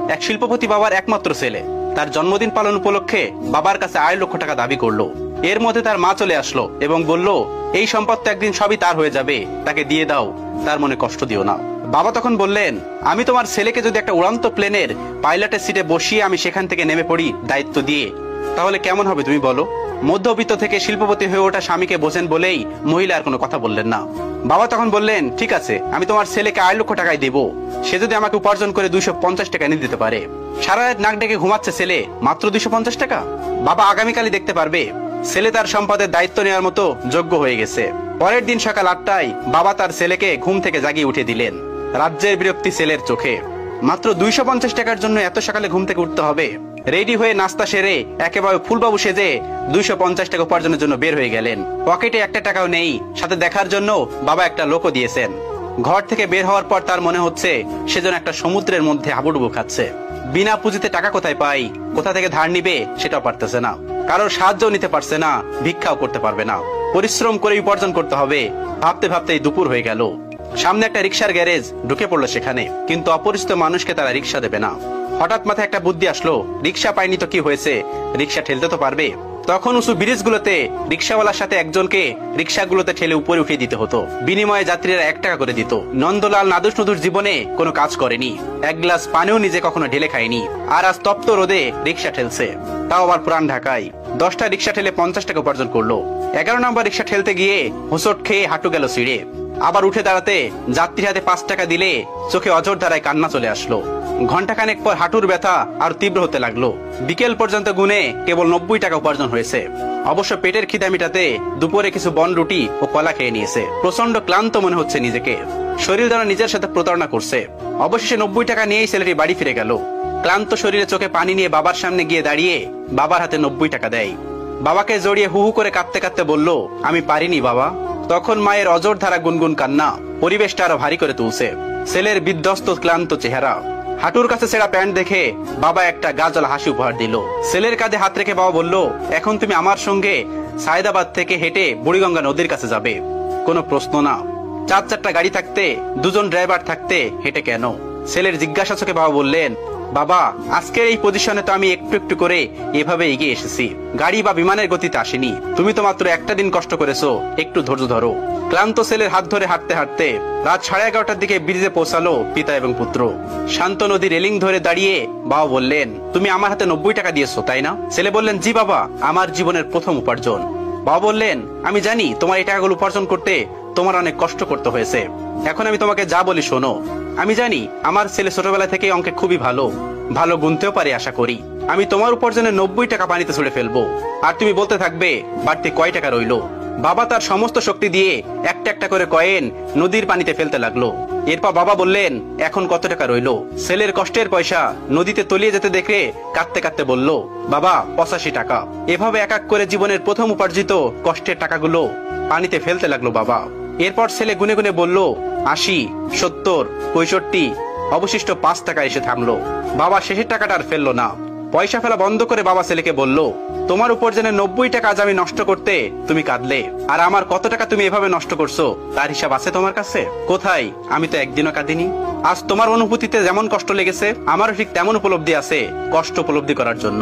এক শিল্পপতি বাবার একমাত্র ছেলে তার জন্মদিন পালন উপলক্ষে বাবার কাছে 2.5 লক্ষ টাকা দাবি করলো। এর মধ্যে তার মা চলে আসলো এবং বলল, এই সম্পদ তো একদিন সবই তার হয়ে যাবে, তাকে দিয়ে দাও, তার মনে কষ্ট দিও না। বাবা তখন বললেন, আমি তোমার ছেলেকে যদি একটা উড়ান্ত প্লেনের পাইলটের সিটে বসিয়ে আমি সেখান থেকে নেমে পড়ি দায়িত্ব দিয়ে, তাহলে কেমন হবে তুমি বলো? মধ্যবিত্ত থেকে শিল্পপতি হয়ে ওঠা স্বামীকে বোঝেন বলেই মহিলা আর কোনো কথা বললেন না। বাবা তখন বললেন, ঠিক আছে, আমি তোমার ছেলেকে 2.5 লক্ষ টাকায় দেবো, সে যদি আমাকে উপার্জন করে 250 টাকা এনে দিতে পারে। সারা রাত নাক ডেকে ঘুমাচ্ছে ছেলে, মাত্র 250 টাকা। বাবা আগামীকালই দেখতে পারবে ছেলে তার সম্পদের দায়িত্ব নেওয়ার মতো যোগ্য হয়ে গেছে। পরের দিন সকাল 8টায় বাবা তার ছেলেকে ঘুম থেকে জাগিয়ে উঠে দিলেন। রাজ্যের বিরক্তি ছেলের চোখে। মাত্র 250 টাকার জন্য এত সকালে ঘুম থেকে উঠতে হবে? রেডি হয়ে নাস্তা সেরে একেবারে ফুলবাবু সেজে 250 টাকা উপার্জনের জন্য বের হয়ে গেলেন। পকেটে একটা টাকাও নেই, সাথে দেখার জন্য বাবা একটা লোকও দিয়েছেন। ঘর থেকে বের হওয়ার পর তার মনে হচ্ছে সে যেন একটা সমুদ্রের মধ্যে হাবুডুবু খাচ্ছে। বিনা পুঁজিতে টাকা কোথায় পাই, কোথা থেকে ধার নিবে সেটাও পারতেছে না, কারোর সাহায্য নিতে পারছে না, ভিক্ষাও করতে পারবে না। পরিশ্রম করে উপার্জন করতে হবে, ভাবতে ভাবতেই দুপুর হয়ে গেল। সামনে একটা রিক্সার গ্যারেজ, ঢুকে পড়লো সেখানে, কিন্তু অপরিচিত মানুষকে তারা রিক্সা দেবে না। হঠাৎ মাথায় একটা বুদ্ধি আসলো, রিক্সা পাইনি তো কি হয়েছে, রিক্সা ঠেলতে তো পারবে। তখন উঁচু ব্রিজগুলোতে রিক্সাওয়ালার সাথে একজনকে রিক্সাগুলোতে ঠেলে উপরে উঠিয়ে দিতে হতো, বিনিময়ে যাত্রীরা 1 টাকা করে দিত। নন্দলাল নাদুস নুদুর জীবনে কোনো কাজ করেনি, এক গ্লাস পানিও নিজে কখনো ঢেলে খায়নি, আর আজ তপ্ত রোদে রিক্সা ঠেলছে, তাও আবার পুরান ঢাকায়। 10টা রিক্সা ঠেলে 50 টাকা উপার্জন করলো। 11 নম্বর রিক্সা ঠেলতে গিয়ে হোঁচট খেয়ে হাঁটু গেল ছিঁড়ে। আবার উঠে দাঁড়াতে যাত্রীর হাতে 5 টাকা দিলে চোখে অঝোর ধারায় কান্না চলে আসলো। ঘন্টাখানেক পর হাঁটুর ব্যথা আর তীব্র হতে লাগলো। বিকেল পর্যন্ত গুনে কেবল 90 টাকা উপার্জন হয়েছে। অবশ্য পেটের খিদা মিটাতে দুপুরে কিছু বনরুটি ও কলা খেয়ে নিয়েছে। প্রচন্ড ক্লান্ত মনে হচ্ছে নিজেকে, শরীর যেন নিজের সাথে প্রতারণা করছে। অবশেষে 90 টাকা নিয়েই ছেলেটি বাড়ি ফিরে গেল। ক্লান্ত শরীরে চোখে পানি নিয়ে বাবার সামনে গিয়ে দাঁড়িয়ে বাবার হাতে 90 টাকা দেয়। বাবাকে জড়িয়ে হু হু করে কাঁদতে কাঁদতে বলল, আমি পারিনি বাবা। তখন মায়ের অজর ধারা গুনগুন কান্না পরিবেশটা আরো ভারী করে তুলছে। ছেলের বিধ্বস্ত ক্লান্ত চেহারা, হাঁটুর কাছে ছেঁড়া প্যান্ট দেখে বাবা একটা গাজল হাসি উপহার দিল। ছেলের কাঁধে হাত রেখে বাবা বলল, এখন তুমি আমার সঙ্গে সায়দাবাদ থেকে হেঁটে বুড়িগঙ্গা নদীর কাছে যাবে। কোনো প্রশ্ন না। 4-4টা গাড়ি থাকতে, 2জন ড্রাইভার থাকতে হেঁটে কেন? ছেলের জিজ্ঞাসা চোখে বাবা বললেন, বাবা আজকের এই পজিশনে তো আমি একটু একটু করে এভাবে এগিয়ে এসেছি, গাড়ি বা বিমানের গতিতে আসেনি। তুমি তো মাত্র একটা দিন কষ্ট করেছো, একটু ধৈর্য ধরো। ক্লান্ত ছেলের হাত ধরে হাঁটতে হাঁটতে রাত 11:30টার দিকে ব্রিজে পৌঁছালো পিতা এবং পুত্র। শান্ত নদী রেলিং ধরে দাঁড়িয়ে বাবা বললেন, তুমি আমার হাতে 90 টাকা দিয়েছো তাই না? ছেলে বললেন, জি বাবা, আমার জীবনের প্রথম উপার্জন। বাবা বললেন, আমি জানি তোমার এই টাকাগুলো উপার্জন করতে তোমার অনেক কষ্ট করতে হয়েছে। এখন আমি তোমাকে যা বলি শোনো। আমি জানি আমার ছেলে ছোটবেলা থেকে অঙ্কে খুবই ভালো, ভালো গুনতেও পারে আশা করি। আমি তোমার উপার্জনের 90 টাকা পানিতে ছুড়ে ফেলবো, আর তুমি বলতে থাকবে বাড়তি কয় টাকা রইলো। বাবা তার সমস্ত শক্তি দিয়ে একটা একটা করে কয়েন নদীর পানিতে ফেলতে লাগলো। এরপর বাবা বললেন, এখন কত টাকা রইলো? ছেলের কষ্টের পয়সা নদীতে তলিয়ে যেতে দেখে কাঁদতে কাঁদতে বলল, বাবা 85 টাকা। এভাবে এক এক করে জীবনের প্রথম উপার্জিত কষ্টের টাকাগুলো পানিতে ফেলতে লাগলো বাবা। এরপর ছেলে গুনে গুনে বলল, 80, 70, 65, অবশিষ্ট 5 টাকা এসে থামলো। বাবা শেষের টাকাটা আর ফেললো না। পয়সা ফেলা বন্ধ করে বাবা ছেলেকে বলল, তোমার উপার্জনের 90 টাকা আজ আমি নষ্ট করতে তুমি কাঁদলে, আর আমার কত টাকা তুমি এভাবে নষ্ট করছো তার হিসাব আছে তোমার কাছে? কোথায়? আমি তো একদিনও কাঁদিনি। আজ তোমার অনুভূতিতে যেমন কষ্ট লেগেছে আমারও ঠিক তেমন উপলব্ধি আছে কষ্ট উপলব্ধি করার জন্য।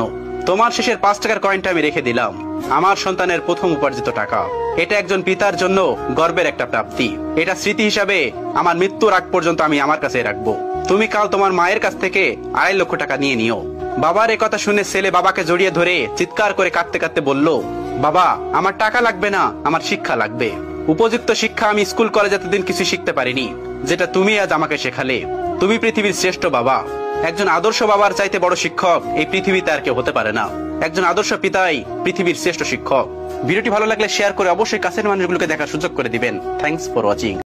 তোমার শেষের 5 টাকার কয়েনটা আমি রেখে দিলাম, আমার সন্তানের প্রথম উপার্জিত টাকা। এটা একজন পিতার জন্য গর্বের একটা প্রাপ্তি। এটা স্মৃতি হিসাবে আমার মৃত্যুর আগ পর্যন্ত আমি আমার কাছে রাখবো। তুমি কাল তোমার মায়ের কাছ থেকে 2.5 লক্ষ টাকা নিয়ে নিও। বাবার এই কথা শুনে ছেলে বাবাকে জড়িয়ে ধরে চিৎকার করে কাঁদতে কাঁদতে বলল, বাবা আমার টাকা লাগবে না, আমার শিক্ষা লাগবে। উপযুক্ত শিক্ষা আমি স্কুল কলেজে এতদিন কিছু শিখতে পারিনি, যেটা তুমি আজ আমাকে শেখালে। তুমি পৃথিবীর শ্রেষ্ঠ বাবা। একজন আদর্শ বাবার চাইতে বড় শিক্ষক এই পৃথিবীতে আর কেউ হতে পারে না। একজন আদর্শ পিতাই পৃথিবীর শ্রেষ্ঠ শিক্ষক। ভিডিওটি ভালো লাগলে শেয়ার করে অবশ্যই কাছের মানুষগুলোকে দেখার সুযোগ করে দিবেন। Thanks for watching.